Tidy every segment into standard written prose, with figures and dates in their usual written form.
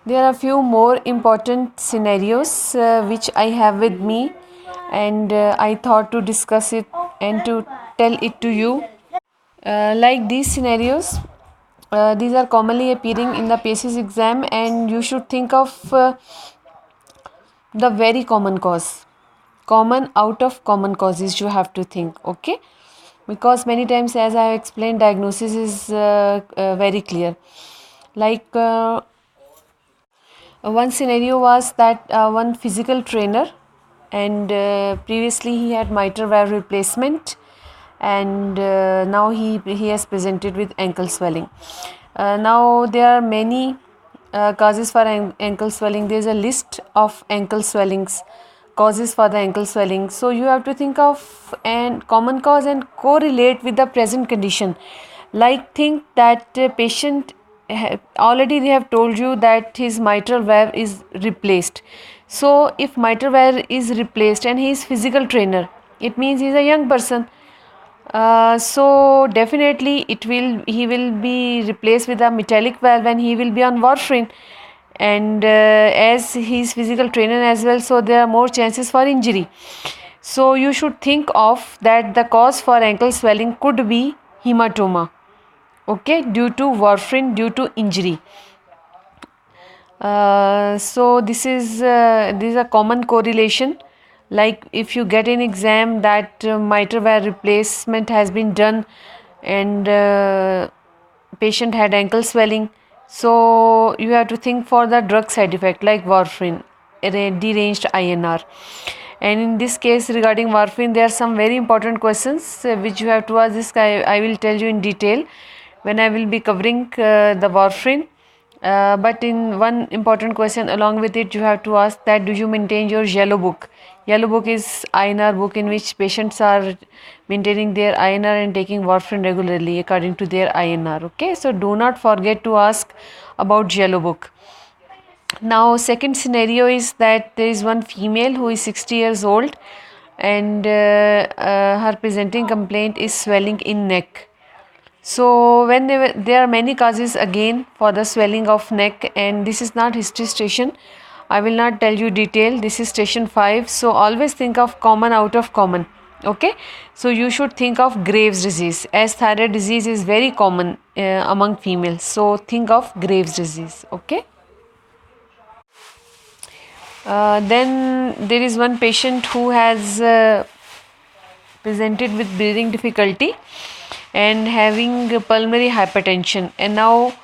There are a few more important scenarios which I have with me, and I thought to discuss it and to tell it to you. Like these scenarios, these are commonly appearing in the PACES exam, and you should think of the very common cause. Common out of common causes you have to think, okay? Because many times, as I have explained, diagnosis is very clear. Like one scenario was that one physical trainer, and previously he had mitral valve replacement, and now he has presented with ankle swelling. Now there are many causes for ankle swelling. There is a list of ankle swellings, causes for the ankle swelling. So you have to think of an common cause and correlate with the present condition. Like think that patient already they have told you that his mitral valve is replaced. So if mitral valve is replaced and he is physical trainer, it means he is a young person. So definitely he will be replaced with a metallic valve and he will be on warfarin, and as he is physical trainer as well, so there are more chances for injury. So you should think of that the cause for ankle swelling could be hematoma, okay, due to warfarin, due to injury. So this is a common correlation. Like if you get an exam that mitral valve replacement has been done, and patient had ankle swelling, so you have to think for the drug side effect like warfarin, deranged INR. And in this case regarding warfarin, there are some very important questions which you have to ask. This I will tell you in detail when I will be covering the warfarin. But in one important question along with it, you have to ask that do you maintain your yellow book? Yellow book is INR book in which patients are maintaining their INR and taking warfarin regularly according to their INR. Okay, so do not forget to ask about yellow book. Now second scenario is that there is one female who is 60 years old, and her presenting complaint is swelling in neck. So when there are many causes again for the swelling of neck, and this is not history station. I will not tell you detail. This is station 5. So always think of common out of common. Okay. So you should think of Graves' disease, as thyroid disease is very common among females. So think of Graves' disease. Okay. Then there is one patient who has presented with breathing difficulty and having pulmonary hypertension, and now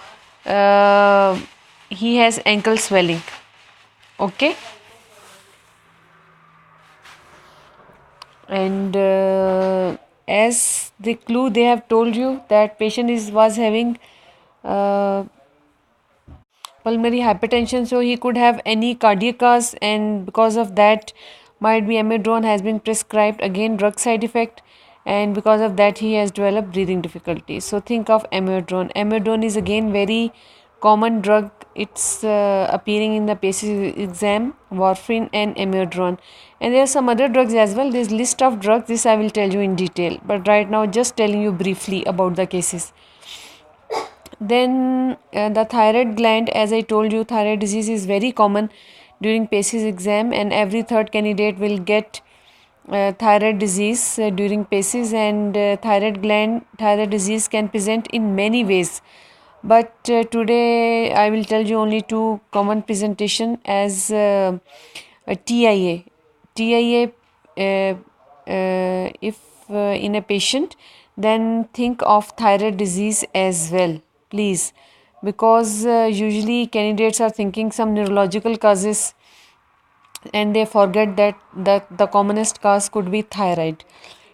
he has ankle swelling. Okay, and as the clue they have told you that patient was having pulmonary hypertension, so he could have any cardiac cause, and because of that might be amiodarone has been prescribed, again drug side effect, and because of that he has developed breathing difficulty. So think of amiodarone. Amiodarone is again very common drug. It's appearing in the PACES exam, warfarin and amiodarone, and there are some other drugs as well. There's list of drugs, this I will tell you in detail, but right now just telling you briefly about the cases. Then the thyroid gland, as I told you, thyroid disease is very common during PACES exam, and every third candidate will get thyroid disease during PACES, and thyroid disease can present in many ways. But today I will tell you only two common presentation as a TIA. TIA, if in a patient, then think of thyroid disease as well, please, because usually candidates are thinking some neurological causes and they forget that the commonest cause could be thyroid.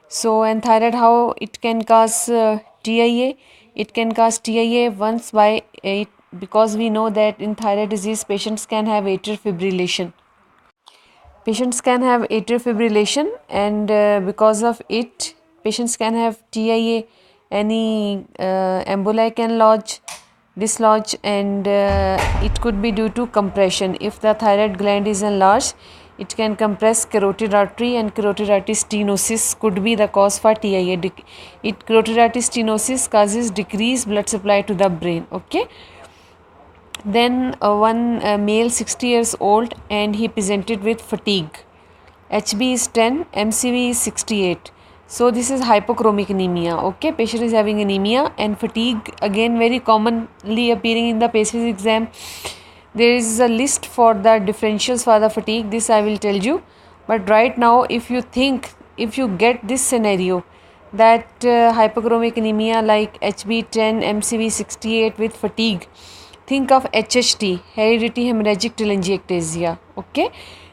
So, and thyroid, how it can cause TIA? It can cause TIA once by it, because we know that in thyroid disease patients can have atrial fibrillation. Patients can have atrial fibrillation, and because of it patients can have TIA. Any emboli can dislodge, and it could be due to compression. If the thyroid gland is enlarged, it can compress carotid artery, and carotid artery stenosis could be the cause for TIA. Carotid artery stenosis causes decreased blood supply to the brain. Okay. Then one male 60 years old, and he presented with fatigue. HB is 10, MCV is 68. So this is hypochromic anemia. Okay, patient is having anemia and fatigue, again very commonly appearing in the PACES exam. There is a list for the differentials for the fatigue. This I will tell you. But right now, if you get this scenario that hypochromic anemia like HB10, MCV 68 with fatigue, think of HHT, hereditary hemorrhagic telangiectasia. Okay,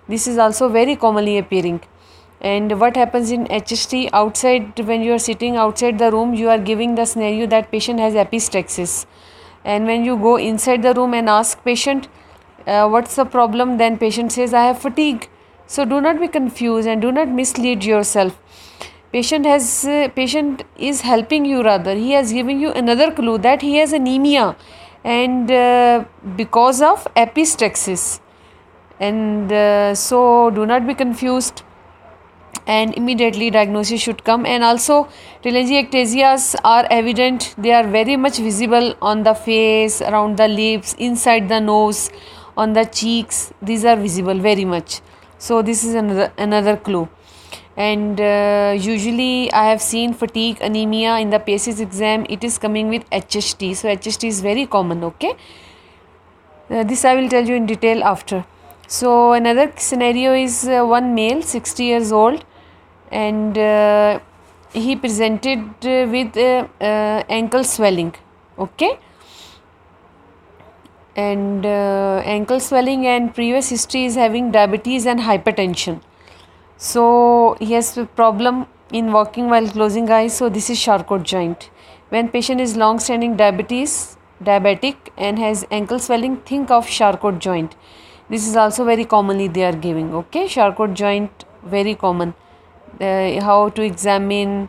this is also very commonly appearing. And what happens in HHT outside, when you are sitting outside the room, you are giving the scenario that patient has epistaxis. And when you go inside the room and ask patient, what's the problem, then patient says, I have fatigue. So do not be confused and do not mislead yourself. Patient is helping you, rather he has given you another clue that he has anemia, and because of epistaxis. And so do not be confused, and immediately diagnosis should come. And also telangiectasias are evident, they are very much visible on the face, around the lips, inside the nose, on the cheeks. These are visible very much. So this is another clue. And usually I have seen fatigue anemia in the PACES exam, it is coming with HHT. So HHT is very common. Okay, this I will tell you in detail after. So another scenario is one male 60 years old, and he presented with ankle swelling. Okay, and ankle swelling, and previous history is having diabetes and hypertension. So he has a problem in walking while closing eyes. So this is Charcot joint. When patient is long standing diabetic and has ankle swelling, think of Charcot joint. This is also very commonly they are giving. Okay, Charcot joint, very common. How to examine,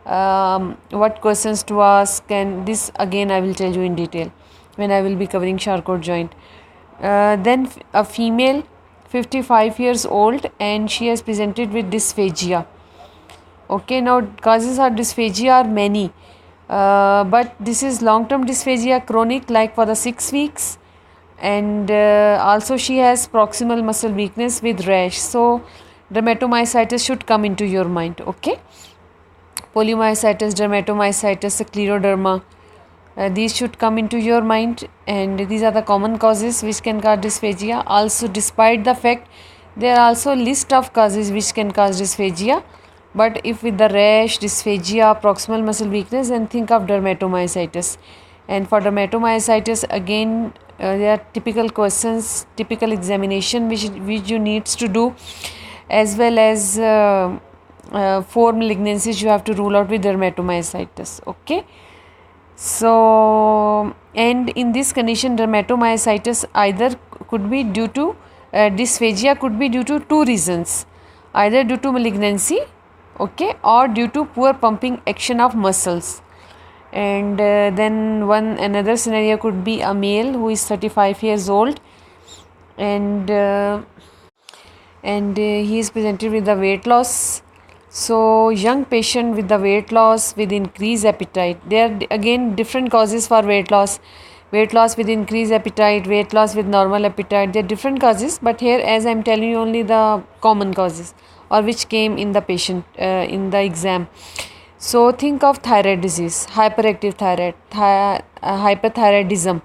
what questions to ask, and this again I will tell you in detail when I will be covering Charcot joint. Then a female 55 years old, and she has presented with dysphagia. Okay, now causes of dysphagia are many, but this is long term dysphagia, chronic, like for the 6 weeks. And also she has proximal muscle weakness with rash. So dermatomyositis should come into your mind. Okay, polymyositis, dermatomyositis, scleroderma, these should come into your mind, and these are the common causes which can cause dysphagia. Also, despite the fact there are also list of causes which can cause dysphagia, but if with the rash, dysphagia, proximal muscle weakness, then think of dermatomyositis. And for dermatomyositis, again there are typical questions, typical examination which you needs to do, as well as 4 malignancies you have to rule out with dermatomyositis. Okay, so, and in this condition dermatomyositis either could be due to dysphagia could be due to 2 reasons, either due to malignancy, okay, or due to poor pumping action of muscles. And then another scenario could be a male who is 35 years old, and he is presented with the weight loss. So young patient with the weight loss with increased appetite. There are again different causes for weight loss. Weight loss with increased appetite, weight loss with normal appetite. There are different causes, but here as I am telling you only the common causes, or which came in the patient in the exam. So think of thyroid disease, hyperactive thyroid, hyperthyroidism,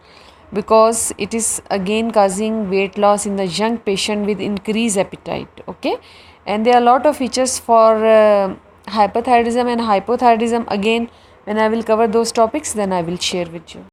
because it is again causing weight loss in the young patient with increased appetite. Okay, and there are a lot of features for hyperthyroidism and hypothyroidism. Again, when I will cover those topics, then I will share with you.